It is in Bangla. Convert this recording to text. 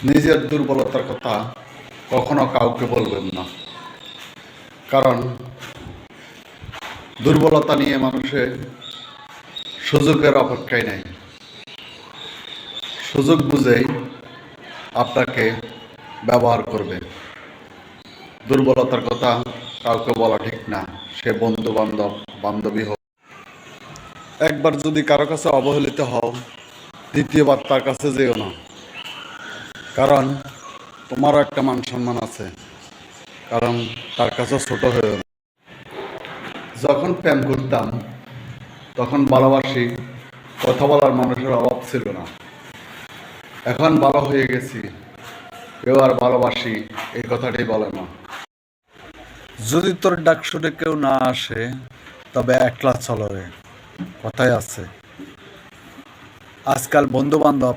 নিজের দুর্বলতার কথা কখনো কাউকে বলবেন না, কারণ দুর্বলতা নিয়ে মানুষের সুযোগের অপেক্ষায় নেই। সুযোগ বুঝেই আপনাকে ব্যবহার করবে। দুর্বলতার কথা কাউকে বলা ঠিক না, সে বন্ধু বান্ধব বান্ধবী হোক। একবার যদি কারো কাছে অবহেলিত হও, দ্বিতীয়বার তার কাছে যেও না, কারণ তোমারও একটা মান সম্মান আছে, কারণ তার কাছে ছোট হয়েও না। যখন প্রেম করতাম তখন ভালোবাসি কথা বলার মানুষের অভাব ছিল না। এখন ভালো হয়ে গেছি, কেউ আর ভালোবাসি এই কথাটি বলে না। যদি তোর ডাক শুনে কেউ না আসে, তবে একলা চলো রে, কথাই আছে। আজকাল বন্ধু বান্ধব